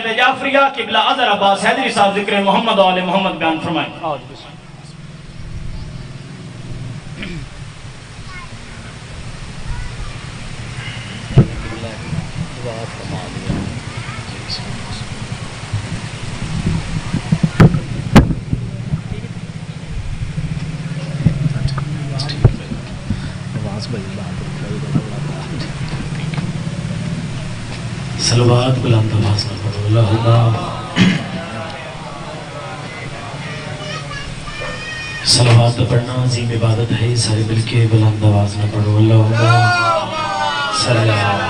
فیض جعفریہ قبلہ اظہر عباس حیدری صاحب ذکر محمد و آل محمد بیان فرمائیں. صلوات بلند آواز نہ پڑھو. اللہم صلوات پڑھنا عظیم عبادت ہے، سارے مل کے بلند آواز نہ پڑھو. اللہم صلی اللہ.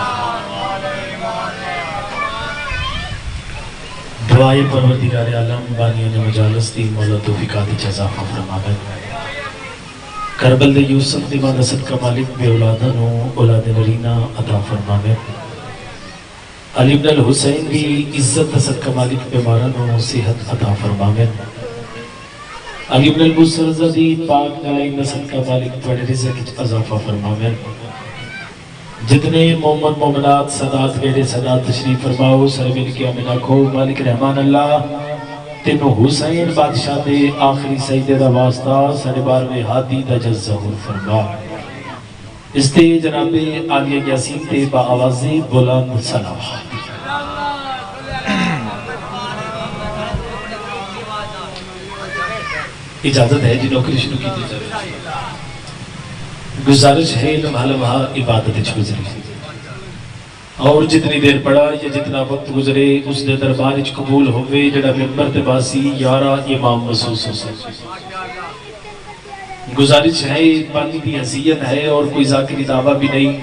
دعائے پروردگار عالم بانیان مجالس دی مولا توفیقات اضافہ فرماوے. کربل دے یوسف دی ماں صدقہ مالک بے اولادہ نو اولاد نرینہ عطا فرماوے. علی بن الحسین دی عزت صدقہ مالک بیمارہ نو صحت عطا فرماوے. علی بن البصر دی پاک نلائن صدقہ مالک توڑے رزق اضافہ فرماوے. جتنے محمد مومنات صدات گیڑے صدات تشریف فرماؤ سر مل کے امین آکھو. مالک رحمان اللہ تینو حسین بادشاہ دے آخری سجدے دا واسطہ سر باروے ہادی دا جز ظہور فرما. اس تے جناب عالیہ یاسین تے با آوازی بلند صلوات. اجازت ہے جی نوکری شروع کی جائے. گزارش ہے لمحہ لمحہ عبادت اچھ گزرے اور جتنی دیر پڑا یا جتنا وقت گزرے اس دے دربار اچھ قبول ہوئے جڑا ممبر تباسی یارہ امام محسوس ہو سکے. گزارش ہے پانی دی حیثیت ہے اور کوئی ذاکری دعویٰ بھی نہیں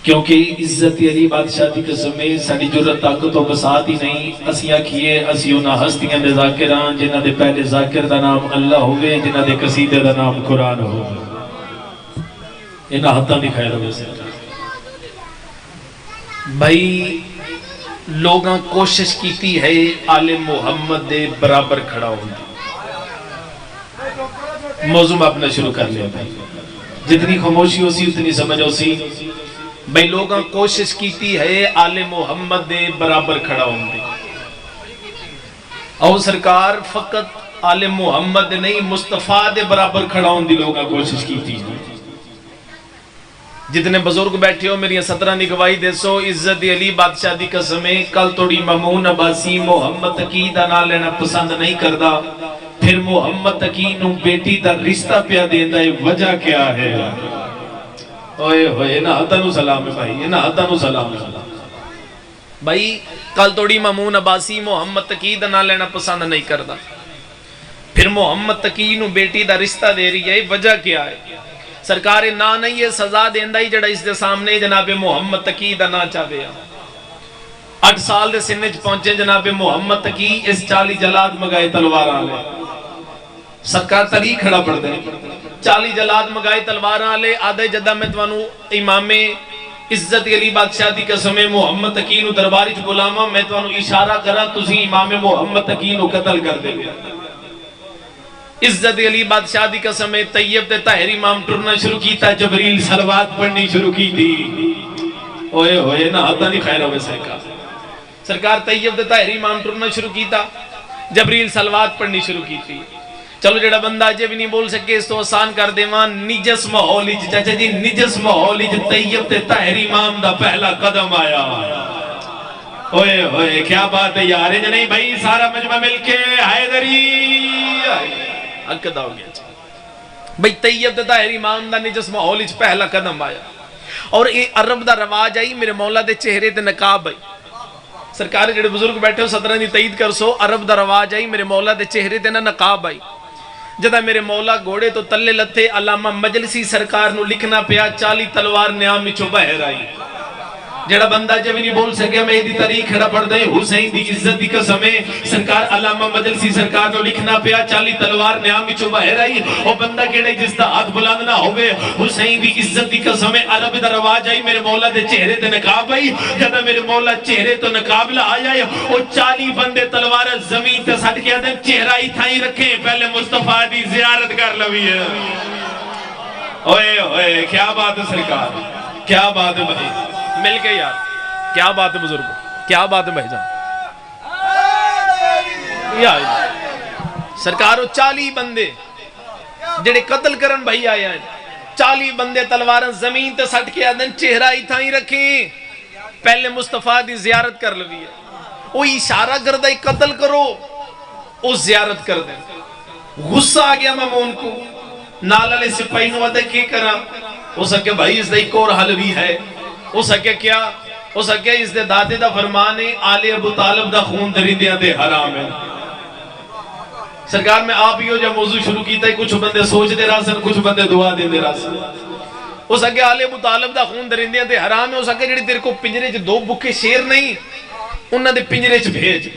کیونکہ عزت علی بادشاہ دی قسم میں ساری جرت طاقت و بساط ہی نہیں. اسیاں کیے اسی انہاں ہستیاں دے ذاکران جنہ دے پہلے ذاکر دا نام اللہ ہوئے جنہ دے قصیدے دا نام قرآن ہوئے. انہاں حتہ دی خیر ہوئے سے بھائی لوگاں کوشش کیتی ہے آل محمد دے برابر کھڑا ہوندی. موضوع میں اپنا شروع کر لیا بھائی. جتنی خاموشی ہو سی اتنی سمجھ ہو سی. بھائی لوگاں کوشش کیتی ہے آل محمد دے برابر کھڑا ہوندی. اور سرکار فقط آل محمد نہیں مصطفیٰ دے برابر کھڑا ہوندی لوگاں کوشش کیتی ہے. جتنے بزرگ بیٹھے ہو میری 17 دی گواہی دے سو. عزت علی بادشاہ دی قسمیں کل توڑی ممون عباسی محمد تقی دا نہ لینا پسند نہیں کردا. پھر محمد تقی نو بیٹی دا رشتہ پیا دیندہ ہے وجہ کیا ہے؟ اوئے ہوئے انہاں حدہ نو سلام ہے بھائی. انہاں حدہ نو سلام ہے بھائی. کل توڑی ممون عباسی محمد تقی دا نہ لینا پسند نہیں کردا. پھر محمد تقی نو بیٹی دا رشتہ دے رہی ہے وجہ کیا ہے؟ سرکار نہ نہیں یہ سزا دیندہ ہی جڑا اس دے سامنے جناب محمد تقی دا نہ چاہے. 8 سال دے سنج پہنچے جناب محمد تقی اس 40 جلاد مگائے تلوار آلے. سرکار تاریخ کھڑا پڑھ دے 40 جلاد مگائے تلوار آلے. آدھے جدہ میں توانو امام عزت علی بادشاہ دی قسم محمد تقی نو درباری چ بلاما میں توانو اشارہ کرا تسی امام محمد تقی نو قتل کر دے. عزت علی بادشاہ دی قسم طیب تے طاہر امام ٹرنا شروع کیتا. جبریل صلوات پڑھنی شروع کی تھی. اوئے ہوئے نا حدہ نہیں خیر ہوئے سرکار طیب تے طاہر امام ٹرنا شروع کیتا. جبریل صلوات پڑھنی شروع کی تھی. چلو جڑا بندہ آجے بھی نہیں بول سکے اس تو آسان کر دیوان. نجس ماحولی چاچا جی نجس ماحولی طیب تے طاہر امام دا پہلا قدم آیا. اوئے ہوئے کیا بات ہے یار. نہیں بھائی سارا مجمع مل کے حیدری اکدہ ہو گیا بھئی. طیب تے طاہر امام دا نجس ماحولی پہلا قدم آیا. اور یہ عرب دا رواج آئی میرے مولا دے چہرے تے نقاب آئی. سرکار جڑے بزرگ بیٹھے ہو 17 دی تائید کر سو. عرب دا رواج آئی میرے مولا دے چہرے تے نقاب آئی. جدہ میرے مولا گھوڑے تو تلے لتے علامہ مجلسی سرکار نو لکھنا پیا 40 تلوار نیام میں بہر آئی. جڑا بندہ جب نہیں بول سکے میں دی تاریخ کھڑا پڑھ دے. حسین دی عزت دی قسمیں سرکار علامہ مجلسی سرکار نو لکھنا پیا 40 تلوار نیام میں بہر آئی. او بندہ کیڑے جس دا ہاتھ بلند نہ ہوئے. حسین دی عزت دی قسمیں عرب دا رواج آئی میرے مولا دے چہرے تے نقاب آئی. جدہ میرے مولا چہرے تو نقاب لہ آیا او 40 بندے تلوار زمین تے سٹ کیا دیں چہرہ ہی تھائی رکھیں پہلے مصطفیٰ دی زیارت کر لوی ہے. اوئے ہوئے کیا بات ہے سرکار. کیا بات ہے بھائی. مل کے یار کیا بات ہے بزرگوں. کیا بات ہے بھائی جان؟ سرکارو 40 بندے جڑے قتل کرن بھائی آئے ہیں، 40 بندے تلوارن زمین تے سٹ کے آدن چہرہ ہی تھائیں رکھیں، پہلے مصطفیٰ دی زیارت کر لوی ہے، وہ اشارہ کردہ ہی قتل کرو، وہ زیارت کر دیں۔ غصہ آ گیا مامون کو، نال علیہ سپاہی نو آدھے کی کرا، ہو سکے بھائی اس دے ایک اور حل بھی ہے، ہو سکے کیا، ہو سکے اس دے دادے دا فرمانے آل ابو طالب دا خون درندیاں دے حرام ہے۔ سرکار میں آپ ہی ہو جا موضوع شروع کیتا ہے، کچھ بندے سوچ دے رہا سن، کچھ بندے دعا دے دے رہا سن۔ ہو سکے آل ابو طالب دا خون درندیاں دے حرام ہے، ہو سکے جڑی تیرے کو پنجرے چ 2 بکے شیر نہیں انہاں دے پنجرے چ بھیج،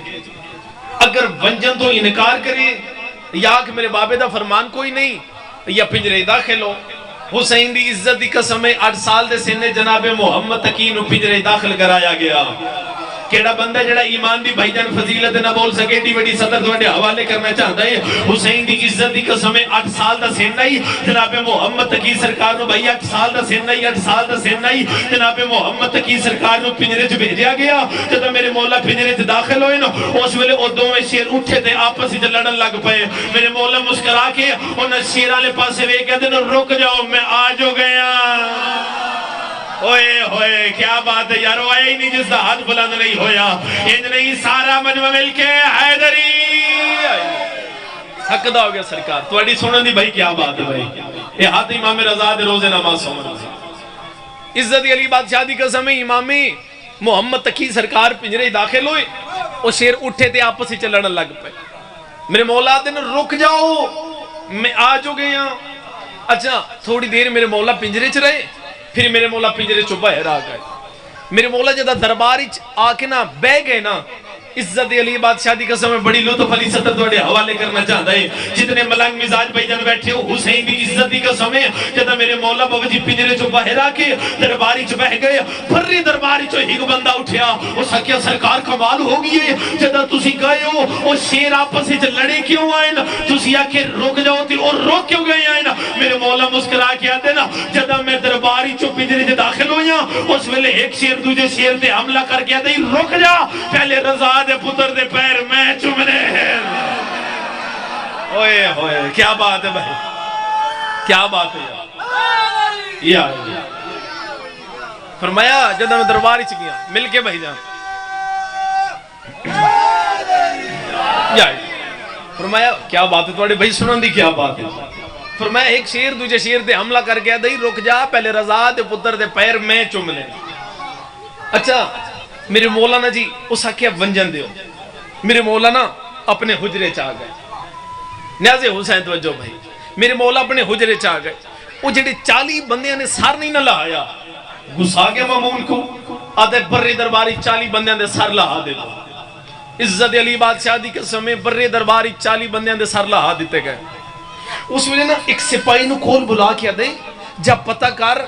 اگر ونجن تو انکار کرے یا کہ میرے بابے دا فرمان کوئی نہیں یا پنجرے داخل ہو۔ حسین دی عزت دی قسم 8 سال دے سنے جناب محمد تقی نو پنجرے داخل کرایا گیا۔ کیڑا بندہ جڑا ایمان دی بھائی جان فضیلت نہ بول سکے ڈی وڈی صدر دوڑے حوالے کرنا چاہتا ہے۔ حسین دی عزت دی قسم 8 سال دا سینہ ہی جناب محمد تقی سرکار نو بھائی 8 سال دا سینہ ہی 8 سال دا سینہ ہی جناب محمد تقی سرکار نو پنجرے چ بھیجیا گیا۔ جب میرے مولا پنجرے چ داخل ہوئے نا اس ویلے او دوویں شیر اٹھے تے آپس وچ لڑن لگ پئے۔ میرے مولا مسکرا کے انہاں شیراں والے پاسے ویکھ کے کہندے رک جاؤ میں آ جو گیا۔ ہوئے ہوئے کیا بات ہے یارو، آیا ہی نہیں جس دا ہاتھ بلند نہیں ہویا، انج نہیں سارا مجمع مل کے حیدری حقدہ ہو گیا سرکار تواڈی سنن دی بھائی کیا بات ہے بھائی۔ یہ ہاتھ امام رضا دے روزے نماز سمجھ عزت علی بادشاہ دی قسم امامی محمد تقی سرکار پنجرے داخل ہوئے، وہ شیر اٹھے تے آپس ہی چلن لگ پئے۔ میرے مولا دن رک جاؤ میں آ جو گیا۔ اچھا تھوڑی دیر میرے مولا پنجرے چ رہے، پھر میرے مولا پنجرے چو باہر آ گئے۔ میرے مولا جدہ درباری آ کے نا بہ گئے نا، عزت علی بادشاہ دی قسم میں بڑی لطف علی صدر دوڑے حوالے کرنا چاہتا ہے۔ جتنے ملنگ مزاج بھائی جان بیٹھے ہو حسین دی عزت دی قسم ہے جدہ میرے مولا بابا جی پنجرے چو باہر آ کے درباری چ بہ گئے، پھر درباری چو ایک بندہ اٹھیا، وہ سکیا سرکار کمال ہو گئی ہے جدہ تسی گئے ہو وہ شیر آپس سے لڑے کیوں آئے نا، تسی آکے رک جاؤ تھی اور روک کیوں گئے آئے نا۔ میرے مولا مسکرا کے آتے نا جدہ میں درباری چو پنجرے چ داخل ہویا اس ویلے ایک شیر دوجے شیر دے حملہ کر کے آتے رک جا پہلے رضا دے پتر دے پیر میں چمنے ہیں۔ اوئے ہوئے کیا بات ہے بھائی، کیا بات ہے یا فرمایا جدہ میں درباری چ گیا مل کے بھائی جان یا فرمایا کیا بات ہے تواڈے بھائی سنن دی کیا بات ہے۔ فرمایا ایک شیر دوجے شیر دے حملہ کر کے دئی رک جا پہلے رضا دے پتر دے پیر میں چوم لے۔ اچھا میرے مولانا جی اس حقیہ ونجن دیو، میرے مولانا اپنے حجرے چاہ گئے۔ نیازِ حسین توجہ بھائی، میرے مولا اپنے حجرے چاہ گئے، وہ جڑے 40 بندیاں نے سار نہیں نہ لہایا، گسا کے معمول کو آدھے بری درباری 40 بندیاں دے سر لہا دے دو۔ عزت علی بادشاہ دی قسم میں بری درباری 40 بندیاں دے سر لہا دیتے گئے۔ اس ویلے نا ایک سپاہی نو کھول بلا کے دے جب پتہ کر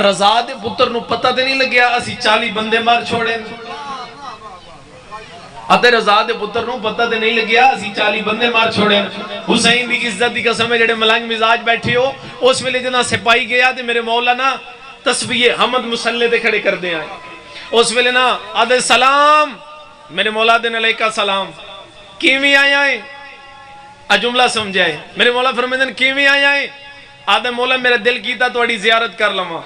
رضا دے پتر نو پتہ دے نہیں لگیا اسی 40 بندے مار چھوڑے۔ آتے رضا دے پتر نو پتہ دے نہیں لگیا اسی 40 بندے مار چھوڑے۔ حسین دی عزت دی قسم میں جڑے ملنگ مزاج بیٹھے ہو اس ویلے جنا سپاہی گیا تے میرے مولانا تسبیح حمد مسلح دے کھڑے کر دے آئے۔ اس ویلے نا آدھے سلام، میرے مولا دے علیکہ سلام، کیویں آئے آئے جملہ سمجھائے۔ میرے مولا فرمیدن کیویں آئے آئے، آدھے مولا میرا دل کیتا توڑی زیارت کر لما۔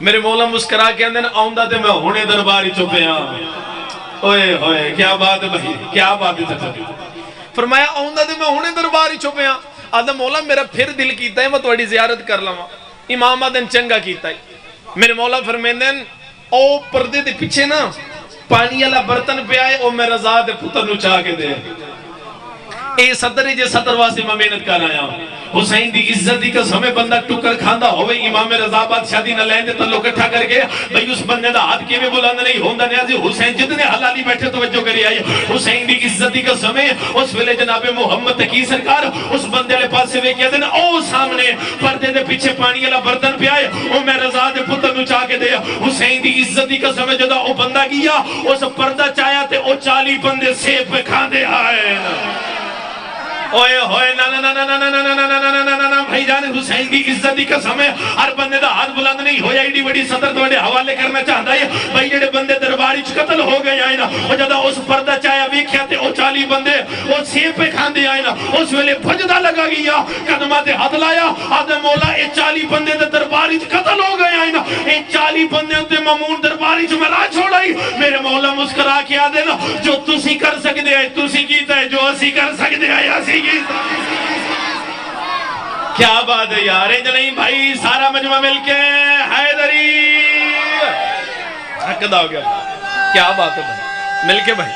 میرے مولا مسکرا کے اندر آؤندہ تے میں ہونے درباری چھپے آن۔ اوئے ہوئے کیا بات ہے بھائی، کیا بات ہے۔ فرمایا آؤندہ تے میں ہونے درباری چھپے آن، آدھے مولا میرا پھر دل کیتا ہے میں توڑی زیارت کر لما۔ امام آدھن چنگا کیتا ہے۔ میرے مولا فرمیدن او پردے دے پیچھے نا پانی والا برتن پہ آئے او میں رضا دے پتر نو چاہ کے دے۔ اے صدر جے صدر واسے میں محنت کر آیا۔ حسین دی عزت دی قسم میں بندہ ٹکر کھاندا ہوئے امام رضا بادشاہ دی نہ لیندے تو لوگ اکٹھا کر کے بھئی اس بندے دا ہاتھ کیویں بلند نہیں ہوندا نیازی حسین جتنے حلالی بیٹھے توجہ کری آئی۔ حسین دی عزت دی قسم میں اس ویلے جناب محمد تقی سرکار اس بندے والے پاس سے ویکھیا تے او سامنے پردے دے پیچھے پانی والا برتن پہ آئے او میں رضا دے پتر نو چاہ کے دے۔ حسین دی عزت دی قسم میں جدا او بندہ گیا اس پردہ چایا تے او 40 بندے سیب پہ کھاندے آئے۔ اوئے ہوئے نا نا نا نا نا نا نا نا نا نا نا نا بھائی جان حسین دی عزت دی قسم ہے ہر بندے دا ہاتھ بلند نہیں ہویا ایڈی بڑی صدر توڑے حوالے کرنا چاہتا ہے بھائی جڑے بندے درباری چ قتل ہو گئے آئے نا وہ جدا اس پردہ چایا ویکھیا تے او 40 بندے وہ سیب پہ کھاندے آئے نا اس ویلے بھجدہ لگا گیا قدمہ تے ہاتھ لایا آدھے مولا اے 40 بندے دے درباری چ قتل ہو گئے آئے نا اے 40 بندے تے مامون درباری چ میں راہ چھوڑائی میرے مولا مسکرا کے آدھے نا جو تسی کر سکتے ہیں تسی کیتا ہے جو اسی کر سکتے ہیں اسی کیتا کیا بات ہے یار انج نہیں بھائی سارا مجمع مل کے حیدری حقدہ ہو گیا کیا بات ہے بھائی مل کے بھائی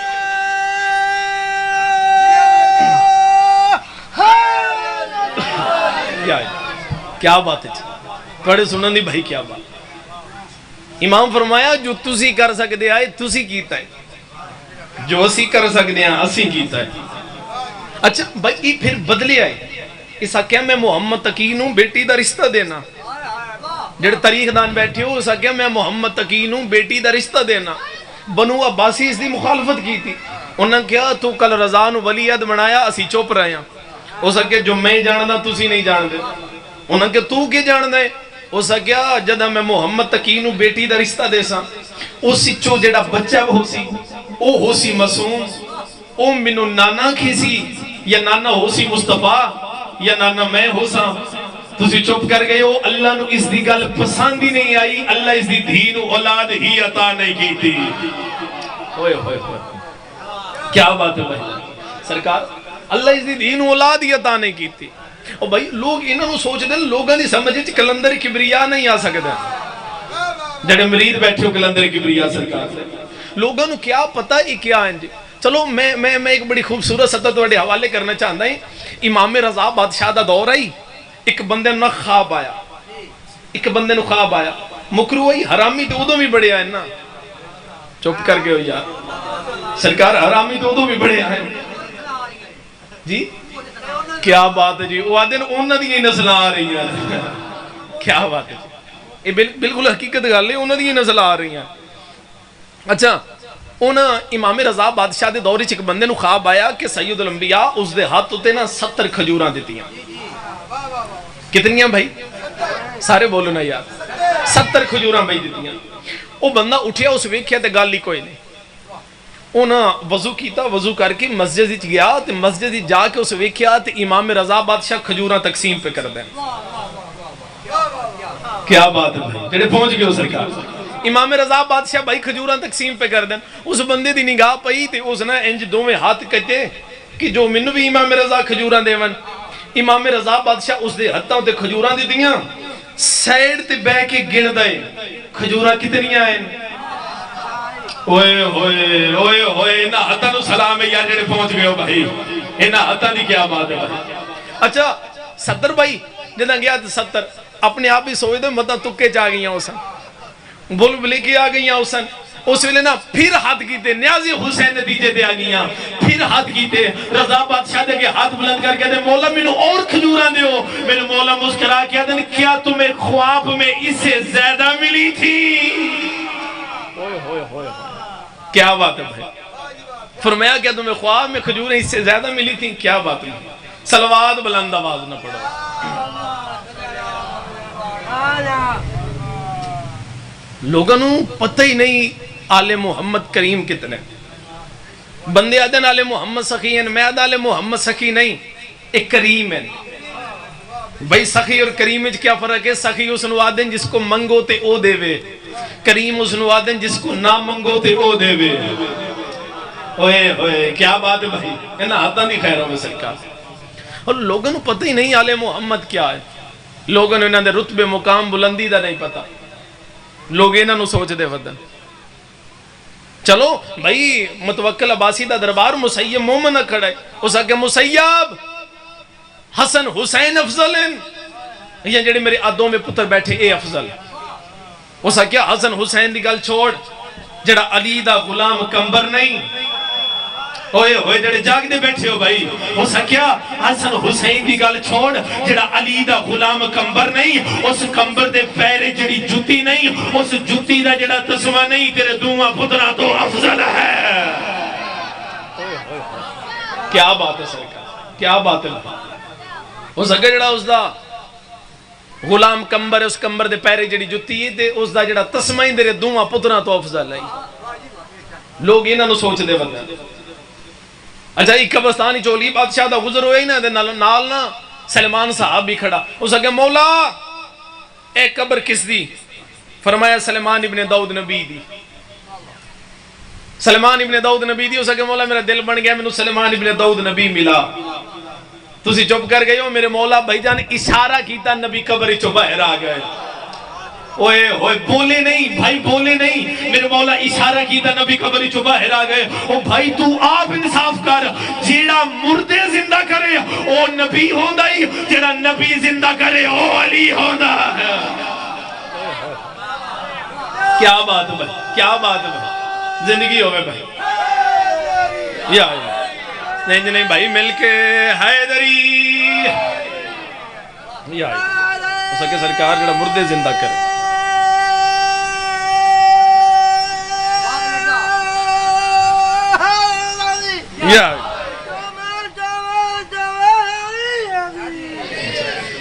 کیا بات ہے بڑے سنن دی بھائی کیا بات امام فرمایا جو تسی کر سکتے آئے تسی کیتا ہے جو اسی کر سکتے ہیں اسی کیتا ہے اچھا بھائی پھر بدلے آئے اس آکیا میں محمد تقی نوں بیٹی دا رشتہ دینا جڑے تاریخ دان بیٹھے ہو اس آکیا میں محمد تقی نوں بیٹی دا رشتہ دینا بنو عباسی اس دی مخالفت کی تھی انہوں نے کہا تو کل رضا نوں ولی عہد بنایا اسی چپ رہے ہیں اس آکیا جو میں جاندا تسی نہیں جان دے انہوں نے کہا تو کی جان دے اس آکیا جدہ میں محمد تقی نوں بیٹی دا رشتہ دے سا اسی چو جڑا بچہ ہو سی او ہو سی معصوم او منو نانا کھیسی یا نانا ہو سی مصطفیٰ یا نانا میں ہو سا تسی چپ کر گئے ہو اللہ نو اس دی گل پسند ہی نہیں آئی اللہ اس دی دھی نو اولاد ہی عطا نہیں کی تھی ہوئے ہوئے ہوئے کیا بات ہے بھائی سرکار اللہ اس دی دھی نو اولاد ہی عطا نہیں کی تھی اور بھائی لوگ انہوں نے سوچ دیں لوگوں نے سمجھے کلندر کبریا نہیں آ سکتا جڑے مرید بیٹھے ہو کلندر کبریا سرکار سے لوگوں نے کیا پتا ہی کیا ہے چلو میں ایک بڑی خوبصورت سطح توڑے حوالے کرنا چاہتا ہوں امام رضا بادشاہ دا دور آئی ایک بندے نہ خواب آیا ایک بندے نو خواب آیا مکرو آئی حرامی تو ادھو بھی بڑے آئے نا چپ کر کے ہو یار سرکار حرامی تو ادھو بھی بڑے آئے جی کیا بات ہے جی وہ آدھے انہوں نے نسل آ رہی ہیں کیا بات ہے یہ بالکل حقیقت گل ہے انہوں نے نسل آ رہی ہیں اچھا امام رضا بادشاہ دے دوری چک بندے نو خواب آیا کہ سید الانبیاء اس دے ہاتھ ہوتے نا 70 کھجوراں دیتی ہیں کتنیاں بھائی سارے بولو نا یار 70 کھجوراں بھائی دیتی ہیں وہ بندہ اٹھیا اس ویکھیا تے گل ہی کوئی نہیں انہاں وضو کیتا وضو کر کے مسجد گیا تے مسجد جا کے اس ویکھیا تے امام رضا بادشاہ کھجوراں تقسیم پہ کر دیں کیا بات ہے بھائی جڑے پہنچ گئے ہو سرکار امام رضا بادشاہ بھائی کھجوراں تقسیم پہ کر دیں اس بندے دی نگاہ پئی تے اس نے انج دوویں ہاتھ کہتے کہ جو منو بھی امام رضا کھجوراں دیون امام رضا بادشاہ اس دے ہتھاں تے کھجوراں دی دیاں سائیڈ تے بہ کے گن دے کھجوراں کتنیاں ہیں اوئے ہوئے اوئے ہوئے انہاں ہتھاں نو سلام ہے یار جڑے پہنچ گئے ہو بھائی انہاں ہتھاں دی کیا بات ہے بھائی اچھا 70 بھائی جداں گیا تے 70 اپنے آپ ہی سوچ دے مطلب تکے چ آ گئیاں اساں بول بلے کی آ گئیاں اسن اس ویلے نا پھر ہاتھ کیتے نیازی حسین نتیجے دے آ گئیاں پھر ہاتھ کیتے رضا بادشاہ دے کے ہاتھ بلند کر کے دے مولا میں نو اور کھجوراں دے ہو میں نو مولا مسکرا کے دے کیا تمہیں خواب میں اس سے زیادہ ملی تھی ہوئے ہوئے ہوئے کیا بات ہے بھائی فرمایا کیا تمہیں خواب میں کھجوریں اس سے زیادہ ملی تھی کیا بات ہے صلوات بلند آواز نہ پڑھو لوگوں پتہ ہی نہیں آل محمد کریم کتنے بندے آدھن آل محمد سخی ہیں میں آدھا آل محمد سخی نہیں ایک کریم ہے بھائی سخی اور کریم کیا فرق ہے سخی اس نوادن جس کو منگو تے او دے وے کریم اس نوادن جس کو نہ منگو تے او دے وے اوئے ہوئے کیا بات ہے بھائی انہا ہاتھا نہیں خیر ہوئے سرکار اور لوگوں پتہ ہی نہیں آل محمد کیا ہے لوگوں نے انہوں نے رتبے مقام بلندی دا نہیں پتا لوگ انہوں نے سوچ دے ودن چلو بھائی متوکل عباسی دا دربار مسیب مومنہ کھڑے اس آگے مسیب حسن حسین افضل ہیں یہ جڑے میرے آدھوں میں پتر بیٹھے اے افضل اس آگے حسن حسین دی گل چھوڑ جڑا علی دا غلام کمبر نہیں اوئے ہوئے جڑے جاگ دے بیٹھے ہو بھائی ہو سکیا حسن حسین دی گل چھوڑ جڑا علی دا غلام کمبر نہیں اس کمبر دے پیرے جڑی جوتی نہیں اس جوتی دا جڑا تسمہ نہیں تیرے دوما پترہ تو افضل ہے کیا بات ہے سرکار کیا باطل ہو سکے جڑا اس دا غلام کمبر ہے، اس کمبر دے پیرے جڑی جتی ہے تے اس دا جڑا تسمہ ہی دے دوواں پتراں تو افضل ہے. لوگ انہاں نو سوچ دے ودے. اچھا ایک قبرستان ہی چولی بادشاہ دا گزر ہوئے ہی نا دے نال نا سلمان صاحب بھی کھڑا. اس اگے مولا اے قبر کس دی؟ فرمایا سلمان ابن داؤد نبی دی. سلمان ابن داؤد نبی دی. اس اگے مولا میرا دل بن گیا، میں سلمان ابن داؤد نبی ملا. تسی چپ کر گئے ہو میرے مولا بھائی جان اشارہ کیتا نبی قبر چو باہر آ گئے. اوئے ہوئے بولے نہیں بھائی بولے نہیں، میرے مولا اشارہ کیتا نبی قبر چو باہر آ گئے. او بھائی تو آپ انصاف کر، جیڑا مردے زندہ کرے او نبی ہوندا ہی، جیڑا نبی زندہ کرے او علی ہوندا ہے. کیا بات ہے بھائی، کیا بات ہے بھائی، زندگی ہوئے بھائی. یا نہیں نہیں بھائی مل کے حیدری یا ہو سکے سرکار جڑا مردے زندہ کرے.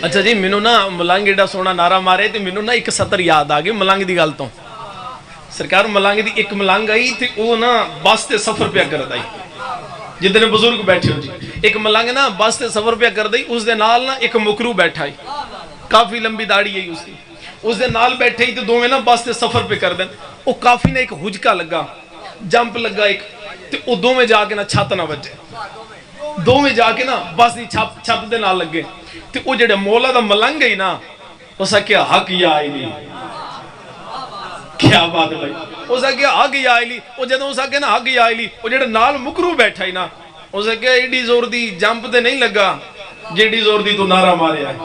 اچھا جی مینوں نا ملنگ ایڈا سونا نعرہ مارے تے مینوں نا ایک سطر یاد آ گئی ملنگ دی گل تو. سرکار ملنگ دی ایک ملنگ آئی تے او نا بس تے سفر پہ کردا ہی، جتنے بزرگ بیٹھے ہو جی. ایک ملنگ نا بس تے سفر پہ کردا ہی، اس دے نال نا ایک مکرو بیٹھا ہی، کافی لمبی داڑھی ہے اس کی. اس دے نال بیٹھے ہی تے دوویں نا بس تے سفر پہ کردن. او کافی نے ایک ہجکا لگا، جمپ لگا ایک تے او دوویں جا کے نا چھت نہ وجے، دوویں جا کے نا بس دی چھت دے نال لگے. تے او جڑے مولا دا ملنگ ہے نا اس کیا حق یا علی. کیا بات ہے بھائی، اس کیا حق یا علی. او جدوں اس کے نا حق یا علی، او جڑے نال مکرو بیٹھا ہی نا اس کیا ایڈی زور دی جمپ تے نہیں لگا جیڑی زور دی تو نعرہ ماریا ہے.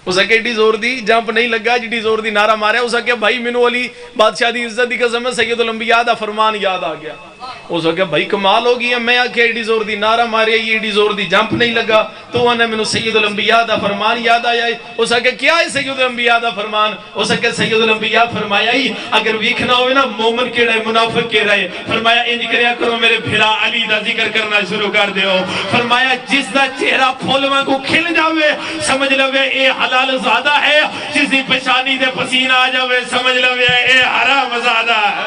اس کے ایڈی زور دی جمپ نہیں لگا جیڑی زور دی نعرہ ماریا. اس کے بھائی مینوں علی بادشاہ دی عزت دی قسم ہے سید الانبیاء دا فرمان یاد آ گیا. اس کے بھائی کمال ہو گئی ہے، میں آکھیا ایڈی زور دی نعرہ ماریا ایڈی زور دی جمپ نہیں لگا تو انہیں مینوں سید الانبیاء دا فرمان یاد آیا ہے. اس کے کیا ہے سید الانبیاء دا فرمان؟ اس کے سید الانبیاء فرمایا ہی اگر ویکھنا ہوئے نا مومن کیڑا ہے منافق کیڑا ہے، فرمایا انج کریا کرو میرے بھرا علی دا ذکر کرنا شروع کر دیو. فرمایا جس دا چہرہ پھول وانگو کھل جاوے سمجھ لوے اے حلال زادہ ہے، جس دی پیشانی دے پسینہ آ جاوے سمجھ لوے اے حرام زادہ ہے.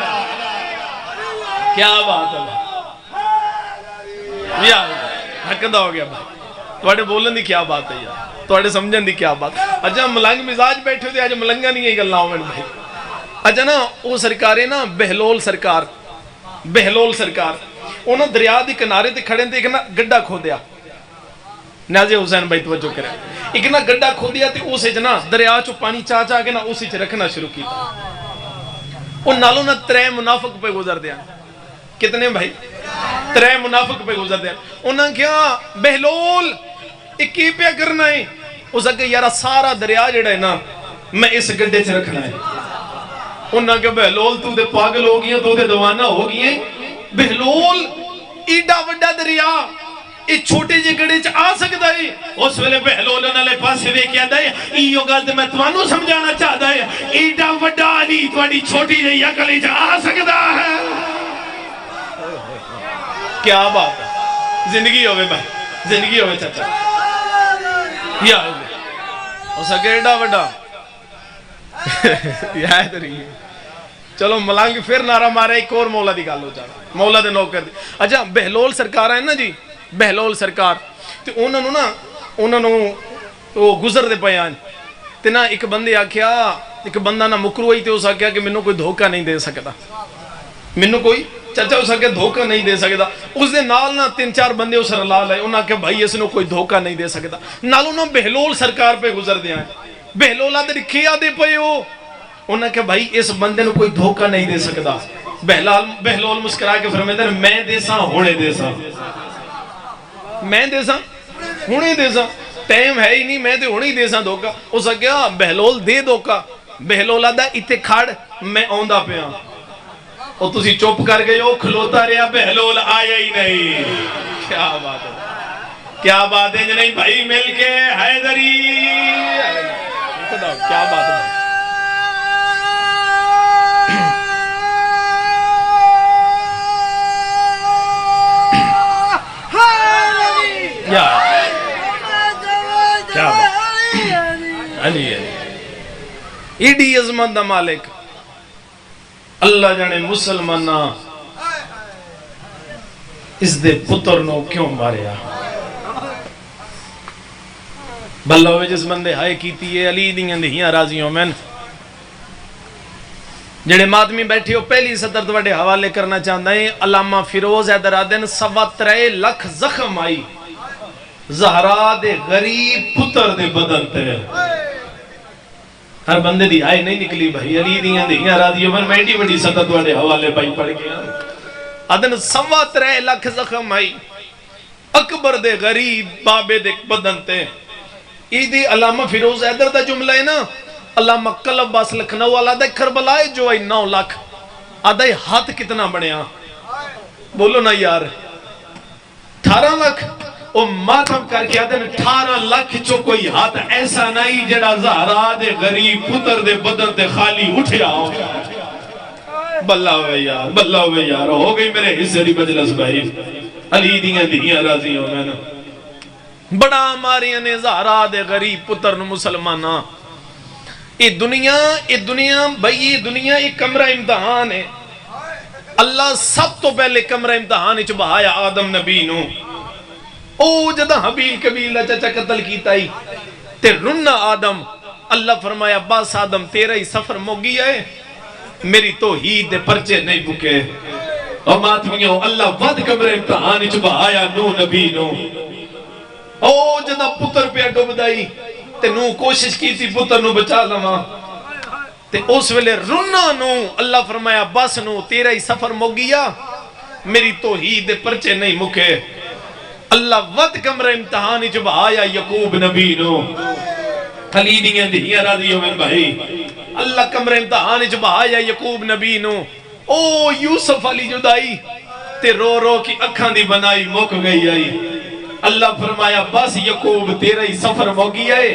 کیا بات ہے یا حقدہ ہو گیا بھائی. توڑے بولن دی کیا بات ہے یار، توڑے سمجھن دی کیا بات. اچھا ملنگ مزاج بیٹھے تھے، آج ملنگا نہیں ہے گل نہ ہوئے بھائی. اچھا نا وہ سرکارے نا بہلول سرکار، بہلول سرکار انہوں دریا دی کنارے تے کھڑے تھے. ایک نا گڈا کھو دیا، نازے حسین بھائی توجہ کرے، ایک نا گڈا کھو دیا تے اسے جنا دریا چو پانی چاہ چاہ کے نا اسے چھ رکھنا شروع کی. ان نالوں نا 3 منافق پہ گزر دیا. کتنے بھائی؟ 3 منافق پہ گزر دیا. انہاں کیا بہلول اکی پہ کرنا ہے؟ اس اگر یارا سارا دریا جڑا ہے نا میں اس گڈے سے رکھنا ہے. انہاں کہ بہلول تو دے پاگل ہو گئی ہیں، تو دے دوانہ ہو گئی ہیں. بہلول ایڈا وڈا دریا ایک چھوٹے جے گڑے چ آ سکتا ہے؟ اس ویلے بہلول انہاں لے پاسے وے کیا دے ایو گل تے میں تانوں سمجھانا چاہتا ہے ایڈا وڈا علی تواڈی چھوٹی جی عقل چ آ سکتا ہے. کیا بات ہے، زندگی ہوئے بھائی، زندگی ہوئے چاچا. یا اس اگر ایڈا وڈا یاد رہی ہے. چلو ملنگ پھر نعرہ مارے ایک اور مولا دی گل ہو جائے، مولا دے نوکر دی. اچھا بہلول سرکار ہے نا جی، بہلول سرکار تے انہوں نے وہ گزر دے پیان تے نا ایک بندے آکھیا، ایک بندہ نا مکرو ہوئی تے اس آکھیا کہ منوں کوئی دھوکہ نہیں دے سکتا، منوں کوئی چاچا اس آکھیا دھوکہ نہیں دے سکتا. اس دے نال نا 3-4 بندے اس رلال ہے، انہاں کہ بھائی اس نے کوئی دھوکہ نہیں دے سکتا. نالوں نا بہلول سرکار پہ گزر دیا ہے. بہلولہ دے رکھیا دے پئے ہو، انہاں کہ بھائی اس بندے نے کوئی دھوکہ نہیں دے سکتا. بہلول مسکرا کے فرمائے دے میں دے ساں ہونے دے ساں، میں دے ساں ہونے دے ساں، ٹائم ہے ہی نہیں میں دے ہونے دے ساں دھوکہ. اس کیا بہلول دے دھوکہ. بہلول آدھا اتے کھڑ میں آندا پہ ہاں. اور تسی چپ کر گئے ہو، کھلوتا رہا بہلول آیا ہی نہیں. کیا بات ہے، کیا بات ہے نہیں بھائی مل کے حیدری. کیا بات ہے یا ایڈی عظمت دا مالک اللہ جانے مسلمانہ اس دے پتر نو کیوں ماریا بھلا ہوئے جس بندے ہائے کیتی ہے علی دیاں دہیاں راضیوں میں جڑے ماتمی بیٹھے ہو پہلی سطر دوڑے حوالے کرنا چاہتا ہے علامہ فیروز حیدر آدن 3.25 لاکھ زخم آئی زہرا دے غریب پتر دے بدن تے ہر بندے دی آئے نہیں نکلی بھائی علی دیاں دیاں راضیوں میں ایڈی بڑی سطر دوڑے حوالے بھائی پڑھ گیا آدن 3.25 لاکھ زخم آئی اکبر دے غریب بابے دے بدن تے ایدی علامہ فیروز حیدر دا جملہ ہے نا علامہ قلب باس لکھنؤ والا دے کربلائے جو آئی 9 لاکھ آدھائی ہاتھ کتنا بڑھیا بولو نا یار 18 لاکھ او ماتم کر کے آدھن 18 لاکھ چو کوئی ہاتھ ایسا نہیں جڑا زہرا دے غریب پتر دے بدن دے خالی اٹھیا ہو بلہ ہوئے یار ہو گئی میرے حصے دی مجلس بھائی علی دیاں راضی ہو میں نا بڑا ماریاں نے زہرا دے غریب پتر نو مسلمانہ یہ دنیا بھئی یہ دنیا ایک کمرہ امتحان ہے اللہ سب تو پہلے کمرہ امتحان اچ بہایا آدم نبی نو او جدہ حبیل قبیلہ چچا قتل کیتا ہی تے رنہ آدم اللہ فرمایا بس آدم تیرا ہی سفر موگی ہے میری توحید دے پرچے نہیں بکے اور ماتمیوں اللہ ود کمرہ امتحان اچ بہایا نو نبی نو او جدہ پتر پہ ڈوب دائی تے نو کوشش کی تھی پتر نو بچا لما تے اس ویلے رنہ نو اللہ فرمایا بس نو تیرا ہی سفر موگیا میری توحید دے پرچے نہیں مکے اللہ ود کمرہ امتحان اچ بہایا یعقوب نبی نو خلیدیاں دہیاں راضیوں میں بھائی اللہ کمرہ امتحان اچ بہایا یعقوب نبی نو او یوسف علی جدائی تے رو رو کی اکھاں دی بنائی موک گئی آئی اللہ فرمایا بس یعقوب تیرا ہی سفر موگی ہے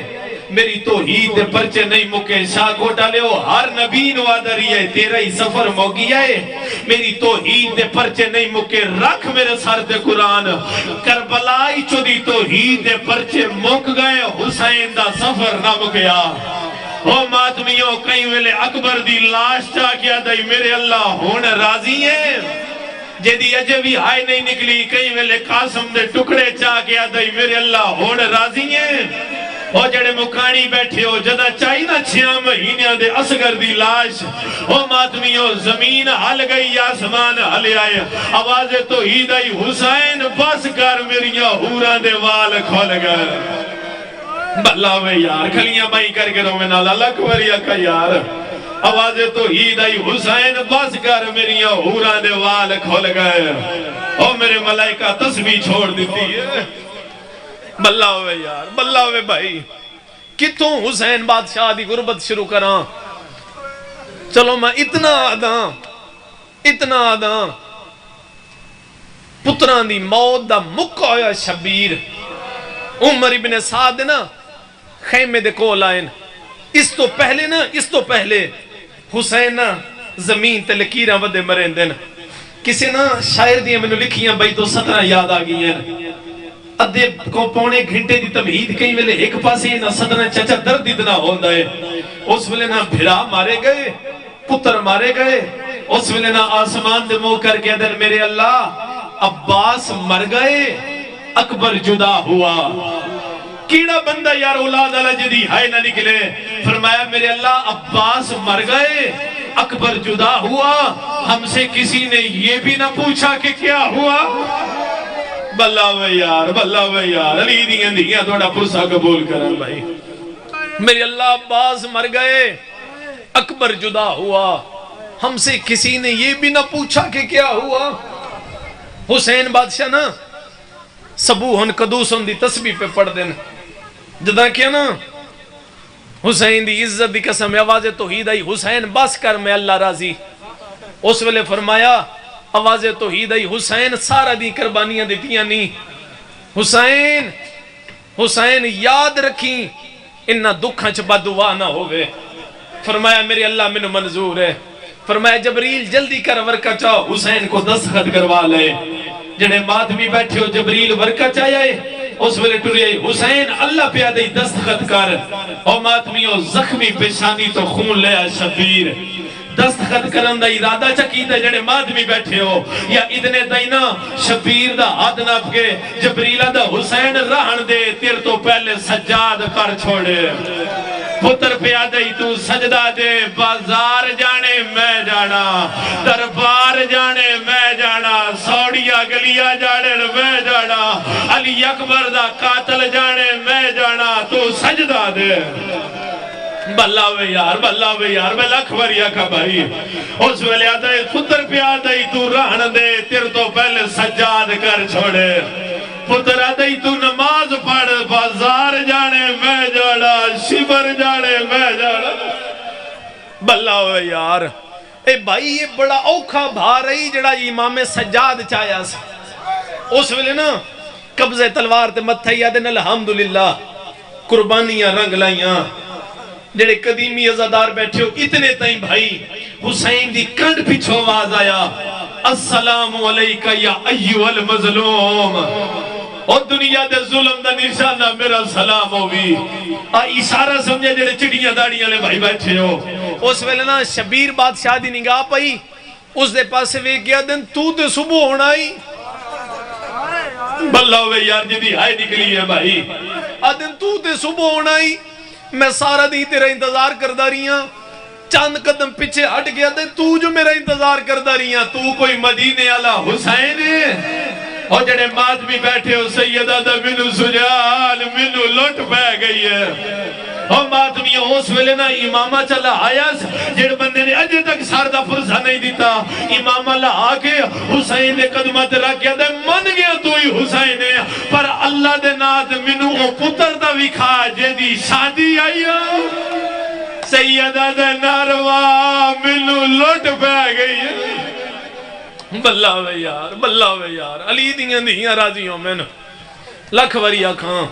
میری توحید دے پرچے نہیں مکے شاہ کو ڈالے ہو ہر نبی نوادری ہے تیرا ہی سفر موگی ہے میری توحید دے پرچے نہیں مکے رکھ میرے سر دے قرآن کربلائی چو دی توحید دے پرچے مک گئے حسین دا سفر نہ مکیا او ماتمیوں کئی ویلے اکبر دی لاش چاہ کیا دائی میرے اللہ ہون راضی ہے جدی اجے بھی ہائے نہیں نکلی کئی ویلے قاسم دے ٹکڑے چاہ گیا دائی میرے اللہ ہون راضی ہیں او جڑے مکانی بیٹھے ہو جدہ چاہی نا 6 مہینے دے اصغر دی لاش او ماتمیوں زمین ہل گئی آسمان ہل آئے آواز توحید آئی حسین بس کر میریاں حوران دے وال کھول گئے بھلا میں یار کھلیاں بائی کر کے رو میں نالا لکوریا کا یار آواز توحید آئی حسین بس کر میریاں حوران دے وال کھول گئے او میرے ملائکہ تسبیح چھوڑ دیتی ہے بلہ ہوئے یار بلہ ہوئے بھائی کتوں حسین بادشاہ دی غربت شروع کران چلو میں اتنا آدھاں پتران دی موت دا مکہ ہویا شبیر عمر ابن سعد نا خیمے دے کول آئین اس تو پہلے حسین نا زمین تے لکیراں ودے مرین دن کسی نا شاعر دیاں میں نے لکھیاں بھائی تو 17 یاد آگئی ہیں ادھے کو پونے گھنٹے دی تمہید کئی ویلے ایک پاسی نا 17 چچا درد اتنا ہوندہ ہے اس ویلے نا بھرا مارے گئے پتر مارے گئے اس ویلے نا آسمان دے مو کر کے دن میرے اللہ عباس مر گئے اکبر جدا ہوا کیڑا بندہ یار اولاد اللہ جدی ہائے نہ نکلے فرمایا میرے اللہ عباس مر گئے اکبر جدا ہوا ہم سے کسی نے یہ بھی نہ پوچھا کہ کیا ہوا بلہ وے یار علی دیاں تھوڑا پرسا قبول کریں بھائی میرے اللہ عباس مر گئے اکبر جدا ہوا ہم سے کسی نے یہ بھی نہ پوچھا کہ کیا ہوا حسین بادشاہ نا سبوہن قدوسن دی تسبیح پہ پڑھ دین جدا کیا نا حسین دی عزت دی قسم آواز توحید آئی حسین بس کر میں اللہ راضی اس ویلے فرمایا آواز توحید آئی حسین سارا دی قربانیاں دیتیاں نہیں حسین یاد رکھیں انہا دکھاں چ بدعا نہ ہوئے فرمایا میرے اللہ منو منظور ہے فرمایا جبریل جلدی کر ورکا چاہو حسین کو دستخط کروا لے جنہیں ماتمی بیٹھے ہو جبریل ورکا چاہے اس ویلے ٹریا حسین اللہ پہ آدھے دستخط کر او ماتمیوں زخمی پیشانی تو خون لیا شبیر دستخط کرن دا ارادہ چکیتا جڑے مادمی بیٹھے ہو یا ادنے دینا شبیر دا حد نپ کے جبریلہ دا حسین رہن دے تیر تو پہلے سجاد کر چھوڑے پتر پہ آدھائی تو سجدہ دے بازار جانے میں جانا دربار جانے میں جانا سوڑیا گلیا جانے میں جانا علی اکبر دا قاتل جانے میں جانا تو سجدہ دے بلہ وے یار میں لکھ وریا کا بھائی اس ویلے آدھائی پتر پہ آدھائی تو رہن دے تیر تو پہلے سجاد کر چھوڑے پتر آدھائی تو نماز پڑھ بازار جانے میں جانا شبر جانے میں جانا بلہ وے یار اے بھائی یہ بڑا اوکھا بھا رہی جڑا امام سجاد چاہیا سا اس ویلے نا قبضہ تلوار تے متھائی یادن الحمدللہ قربانیاں رنگ لائیاں جڑے قدیمی عزادار بیٹھے ہو اتنے تائیں بھائی حسین دی کنڈ پیچھو آواز آیا السلام علیکہ یا ایوہ المظلوم اور دنیا دے ظلم دا نشانہ میرا سلام ہوگی اشارہ سمجھے جڑے چڑیاں داڑیاں لے بھائی بیٹھے ہو اس ویلے نا شبیر بادشاہ دی نگاہ پائی اس دے پاس وے گیا دن تو تے صبح ہونا ہی بلہ ہوئے یار جدی ہائے نکلی ہے بھائی آدن تو تے صبح ہونا ہی میں سارا دی تیرا انتظار کردہ رہی ہاں چاند قدم پیچھے ہٹ گیا دے تو جو میرا انتظار کردہ رہی ہاں تو کوئی مدینے والا حسین ہے اور جڑے مادمی بیٹھے ہو سیدہ دا منو سجال منو لٹ پہ گئی ہے اور مادمی اس ویلے نا امامہ چلا آیا جڑ بندے نے اجے تک ساردہ فرصہ نہیں دیتا امامہ لا آکے حسین دے قدمت رکھ گیا دے من گیا تو ہی حسین ہے پر اللہ دے نات منو او پتر دا وکھا جے دی شادی آئی سیدہ دے ناروا منو لٹ پہ گئی ہے بلہ وے یار علی دیاں دیاں راضیوں میں لکھ وری آکھاں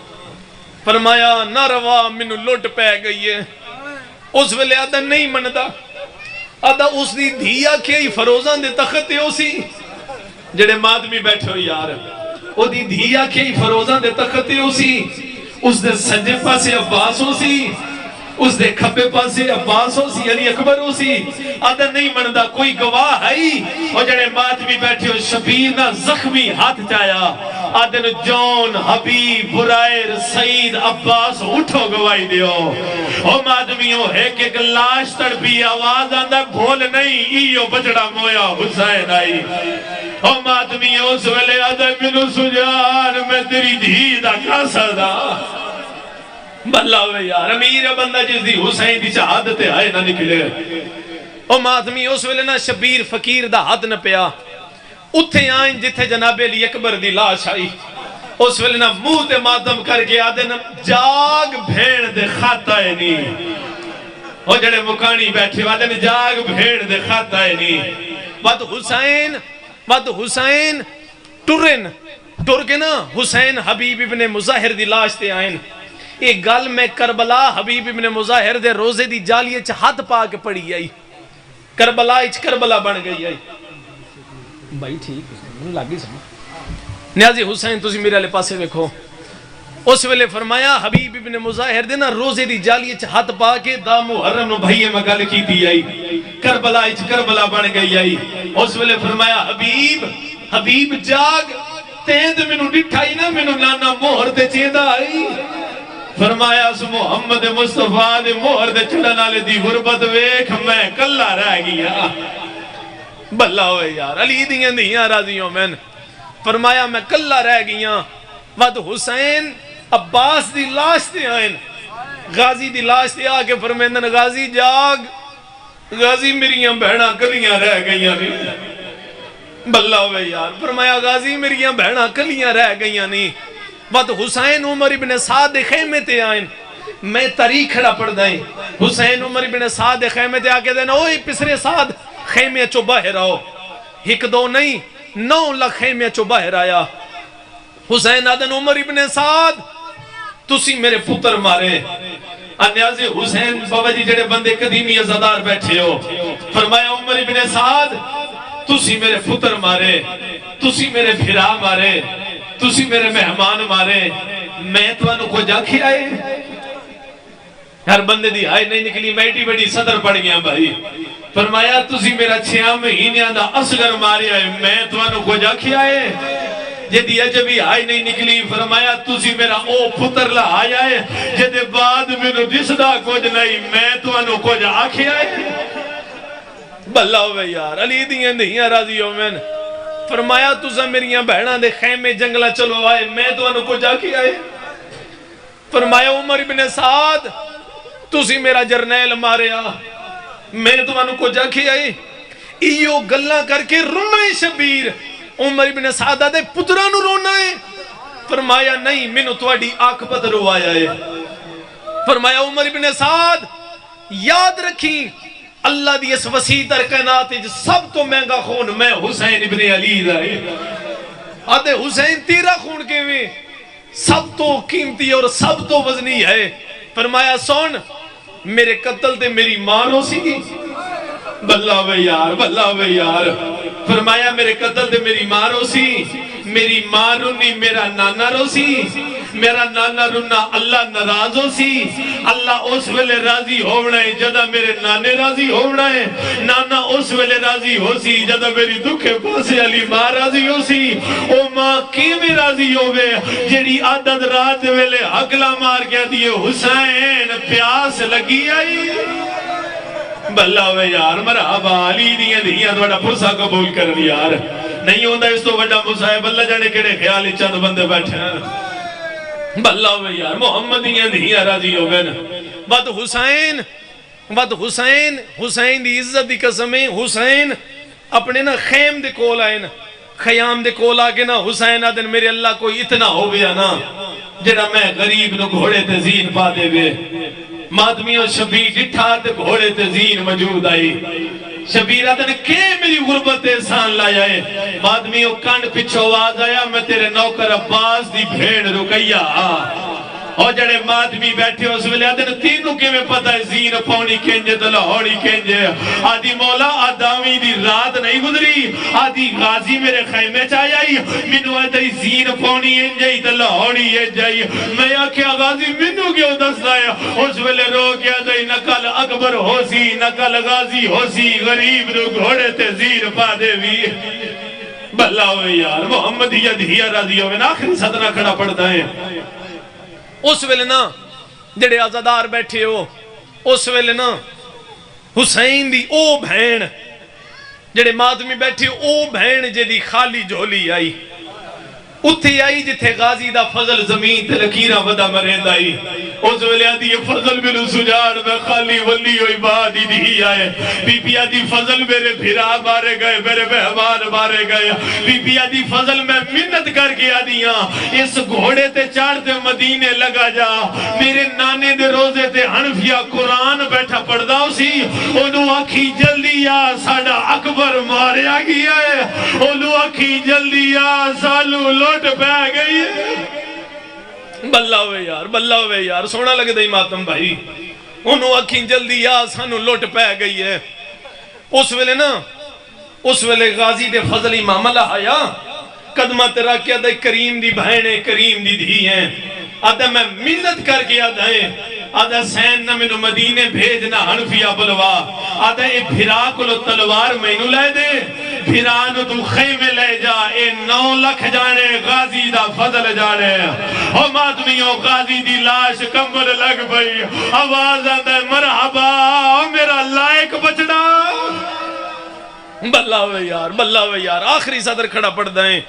فرمایا نہ روا منو لٹ پہ گئی ہے اس ویلے آدھا نہیں مندا آدھا اس دی دھیا کیا فروزان دے تخت ہو سی جڑے مادمی بیٹھے ہو یار او دی دھیا کیا فروزان دے تخت ہو سی اس دے سجے پاسے عباس ہو سی اس دے کھپے پاسے عباس ہو سی علی اکبر ہو سی آدھا نہیں مندا کوئی گواہ ہے اور جڑے مادمی بیٹھے ہو شبیر نہ زخمی ہاتھ چایا آدھن جون حبیب برائر سعید عباس اٹھو گواہی دیو او مادمیوں ایک لاش تڑپی آواز آندہ بھول نہیں ایو بچڑا مویا حسین آئی او مادمیوں اس ویلے آدھا منو سجان میں تیری دھی دا کاسا دا بلہ ہوئے یار امیر بندہ جس دی حسین دی شہادت آئے نہ نکلے او مادمی اس ویلے نا شبیر فقیر دا حد نہ پیا اتھے آئیں جتھے جناب علی اکبر دی لاش آئی اس ویلے نا منہ تے ماتم کر کے آدھے نا جاگ بھیڑ دے خط آئے نہیں او جڑے مکانی بیٹھے آدھے نا جاگ بھیڑ دے خط آئے نہیں وقت حسین ٹر کے نا حسین حبیب ابن مظاہر دی لاش تے آئیں ایک گل میں کربلا حبیب ابن مظاہر دے روزے دی جالیے چھ ہاتھ پا کے پڑی آئی کربلا اچھ کربلا بن گئی آئی بھائی ٹھیک ہے لگی سمجھ نیازی حسین تسی میرے لے پاسے دیکھو اس ویلے فرمایا حبیب ابن مظاہر دے نا روزے دی جالیے چھ ہاتھ پا کے دا محرم نو بھائیے میں گل کی دی آئی کربلا اچھ کربلا بن گئی آئی اس ویلے فرمایا حبیب جاگ تیند منو ڈٹھائی نا منو نانا مہر تے چیدہ آئی فرمایا اس محمد مصطفیٰ دے مہر دے چڑھنا لے دی غربت ویکھ میں کلہ رہ گیا بلہ ہوئے یار علی دیاں دیاں راضیوں میں فرمایا میں کلہ رہ گیا وقت حسین عباس دی لاش تے آئین غازی دی لاش تے آکے فرمیندن غازی جاگ غازی میریاں بہناں کلیاں رہ گئیاں نہیں بلہ ہوئے یار فرمایا غازی میریاں بہناں کلیاں رہ گئیاں نہیں وقت حسین عمر ابن سعد خیمے تے آئین میں تاریخ کھڑا پڑھ دائیں حسین عمر ابن سعد خیمے تے آکے دینا اوہ پسرے سعد خیمے چو باہر آؤ ایک دو نہیں 9 لاکھ خیمے چو باہر آیا حسین آدن عمر ابن سعد تسی میرے پتر مارے انیازی حسین بابا جی جڑے بندے قدیمی عزادار بیٹھے ہو فرمایا عمر ابن سعد تسی میرے پتر مارے تسی میرے بھرا مارے تسی میرے مہمان مارے میں تو انو کو جا کے آئے ہر بندے دی آئے نہیں نکلی میٹی بڑی صدر پڑ گیا بھائی فرمایا تسی میرا 6 مہینے دا اصغر مارے آئے میں تو انو کو جا کے آئے جدی عجبی آئی نہیں نکلی فرمایا تسی میرا او پتر لا آیا ہے جدے بعد میں نو دسدا کچھ نہیں میں تو انو کو جا کے آئے بلہ ہوئے یار علی دیاں دہیاں راضی ہو میں فرمایا تسا میریاں بہناں دے خیمے جنگلہ چلو آئے میں تو انو کو جا کے آئے فرمایا عمر ابن سعد تسی میرا جرنیل ماریا میں تو انو کو جا کے آئے ایو گلہ کر کے رونا ہے شبیر عمر ابن سعدہ دے پترانو رونا ہے فرمایا نہیں منو تواڈی آکبت روایا ہے فرمایا عمر ابن سعد یاد رکھیں اللہ دی اس وسیع تر کائنات سب تو مہنگا خون میں حسین ابن علی دا ہے آدھے حسین تیرا خون کے میں سب تو قیمتی اور سب تو وزنی ہے فرمایا سن میرے قتل تے میری ماں رو سی بلہ وے یار فرمایا میرے قتل تے میری ماں رو سی میری ماں رونی میرا نانا رو سی میرا نانا رونا اللہ ناراض ہو سی اللہ اس ویلے راضی ہونا ہے جدہ میرے نانے راضی ہونا ہے نانا اس ویلے راضی ہو سی جدہ میری دکھے پاسے علی ماں راضی ہو سی او ماں کی میں راضی ہوئے جیڑی عدد رات ویلے اگلا مار گیا دیئے حسین پیاس لگی آئی بلہ ہوئے یار مرحبا علی دیاں دوڑا پرسا قبول کر دی یار نہیں ہوندہ اس تو وجہ مصائب اللہ جانے کڑے خیالی چند بندے بیٹھے ہیں بلہ ہوئے یار محمدیاں دیاں راضی ہو گئے ود حسین دی عزت دی قسمیں حسین اپنے نا خیم دے کول آئے نا خیام دے کول آگے نا حسین آدن میرے اللہ کوئی اتنا ہو گیا نا جڑا میں غریب نو گھوڑے تے زین پا دے گئے مادمیوں شبیر ڈٹھا تے گھوڑے تے زین موجود آئی شبیر آدن کہ میری غربت احسان لائے آئے مادمیوں کانڈ پچھو آواز آیا میں تیرے نوکر عباس دی بھیڑ رکیا اور جڑے مادمی بیٹھے اس ویلے آدھے تینوں کے میں پتہ ہے زین پاؤنی کینجے تو لاہوڑی کینجے آدھی مولا آدامی دی رات نہیں گزری آدھی غازی میرے خیمے چاہی آئی منو آدھی زین پاؤنی انجائی تو لاہوڑی انجائی میں آکھیا غازی منو کیوں دست آیا اس ویلے رو کیا دائی نکل اکبر ہو سی نکل غازی ہو سی غریب نو گھوڑے تے زین پا دے بھی بلہ ہوئے یار محمدیہ دھیا راضی ہوئے آخری صدرہ کھڑا پڑتا ہے اس ویلے نا جڑے آزادار بیٹھے ہو اس ویلے نا حسین دی او بھین جڑے مادمی بیٹھے او بھین جے دی خالی جھولی آئی اتھے آئی جتھے غازی دا فضل زمین تے لکیرہ ودا مرید آئی اس ویلے آدھی یہ فضل میرے سجاڑ میں خالی ولی ہوئی بادی دی آئے بی بی آدھی فضل میرے بھیرا مارے گئے میرے مہمان مارے گئے بی بی آدھی فضل میں منت کر کے آدھیاں اس گھوڑے تے چاڑتے مدینے لگا جا میرے نانے دے روزے تے حنفیہ قرآن بیٹھا پڑھدا سی انہوں آکھی جلدی آ ساڑا اکبر مارے آگی آئے انہوں آکھی جلدی آ سالو لوٹ پہ گئی ہے بلہ ہوئے یار سونا لگے دائی ماتم بھائی انہوں اکھیں جلدی آ سانو لوٹ پہ گئی ہے اس ویلے غازی دے فضل امام اللہ آیا قدمہ تیرا کیا دائی کریم دی بہنے کریم دی دھی ہیں آدھا میں منت کر کے آدھا ہے آدھا سین نہ منو مدینے بھیجنا حنفیہ بلوا آدھا اے بھرا کلو تلوار مینو لے دے بھرانو تو خیمے لے جا اے 9 لکھ جانے غازی دا فضل جانے او مادمیوں غازی دی لاش کمبل لگ بھئی آواز آدھا ہے مرحبا میرا لائق بچنا بلہ ہوئے یار آخری صدر کھڑا پڑ دائیں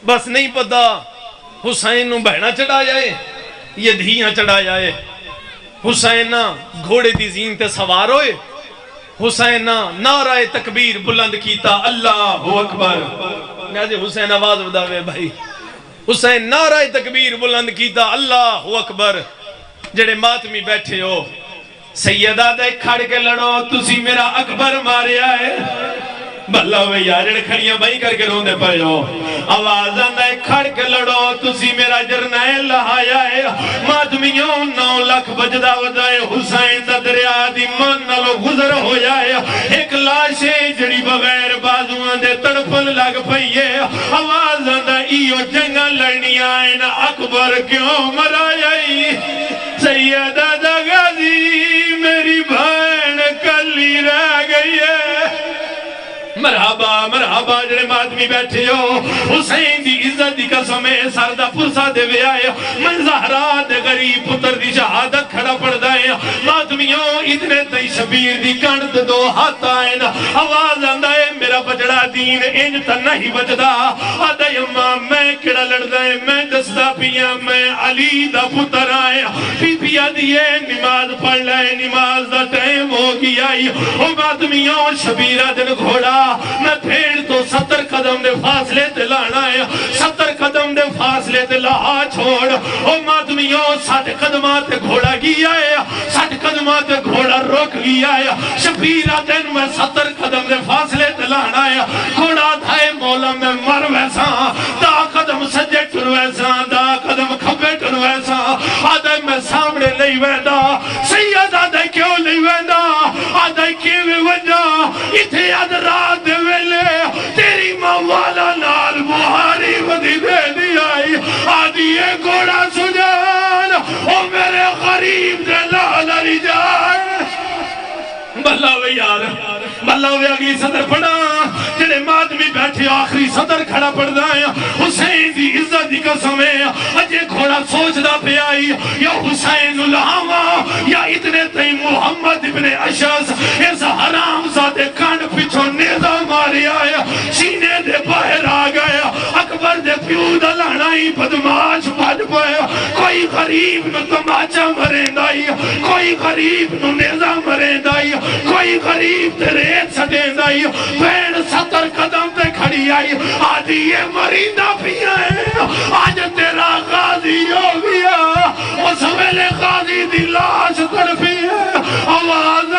بس نہیں پتا حسین نو بہنا چڑھا جائے یہ دھیاں چڑھا جائے حسین گھوڑے دی زین تے سوار ہوئے حسین نعرہ تکبیر بلند کیتا اللہ اکبر نیازے حسین آواز بداوے بھائی حسین نعرہ تکبیر بلند کیتا اللہ اکبر جڑے ماتمی بیٹھے ہو سیدہ دے کھڑ کے لڑو تسی میرا اکبر مارے آئے بھلا ہوئے یارڑ کھڑیاں بائی کر کے روندے پائے ہو آواز آندہ کھڑ کے لڑو تسی میرا جرنیل لہایا ہے مادمیوں 9 لکھ بجدہ ودائے حسین دا دریا دی من نلو گزر ہو جائے ایک لاشے جڑی بغیر بازوان دے تڑپل لگ پئیے آواز آندہ ایو جنگا لڑ اکبر کیوں مرائی سیدہ دا غازی میری بہن کلی رہ گئی ہے مرحبا مرحبا جڑے مادمی بیٹھے ہو حسین دی عزت دی قسم ہے سردہ پرسا دے وے آئے من زہرا دے غریب پتر دی شہادت کھڑا پڑ دائیں مادمیوں اتنے تی شبیر دی کانت دو ہاتھ آئیں آواز آندائے میرا بجڑا دین انج تا نہیں بجدا آدھائی اماں میں کڑا لڑ دائیں میں دستا پیا میں علی دا پتر آئیں پی پیا دیئے نماز پڑھ لائیں نماز دا ٹائم ہو گیا او مادمیوں شبیرہ دن گھوڑا میں پھیڑ تو 70 قدم دے فاصلے تے لانا ہے 70 قدم دے فاصلے تے لا چھوڑ او مادمیوں 60 قدمات تے گھوڑا گیا ہے 60 قدمات تے گھوڑا روک گیا ہے شبیرہ دن میں 70 قدم دے فاصلے تے لانا ہے گھوڑا دھائے مولا میں مر ویسا دا قدم سجے ٹر ویسا دا قدم کھبے ٹر ویسا آدھے میں سامنے لئی ویندہ سید آدھے کیوں لئی ویندہ آدھے کیوے وجہ اتھے آدھ رات دے ویلے تیری مولا نال بہاری ودی دے دی آئی آدھی یہ گھوڑا سجان او میرے غریب دے لالری جائے بلّہ یار بلّہ اگلی صدر پڑھا جنہیں مادمی بیٹھے آخری صدر کھڑا پڑھ دائیں حسین دی عزت دی قسم ہے اجے گھوڑا سوچ دا پہ آئی یا حسین الہاما یا اتنے تئی محمد ابن اشعث اس حرام زادے کانڈ پچھو نیزہ ماری آیا سینے دے باہر آ گیا اکبر دے پیو دا لانائی بدماش بھج پایا کوئی غریب نو تماچا مرین دائی کوئی غریب نو نیزہ مرین دائی کوئی غریب تے ریت سٹین دائی بین 70 قدم تے کھڑی آئی آدھی یہ مریندہ بھی آئے آج تیرا غازی ہو گیا اس ویلے غازی دی لاش تڑپی ہے آواز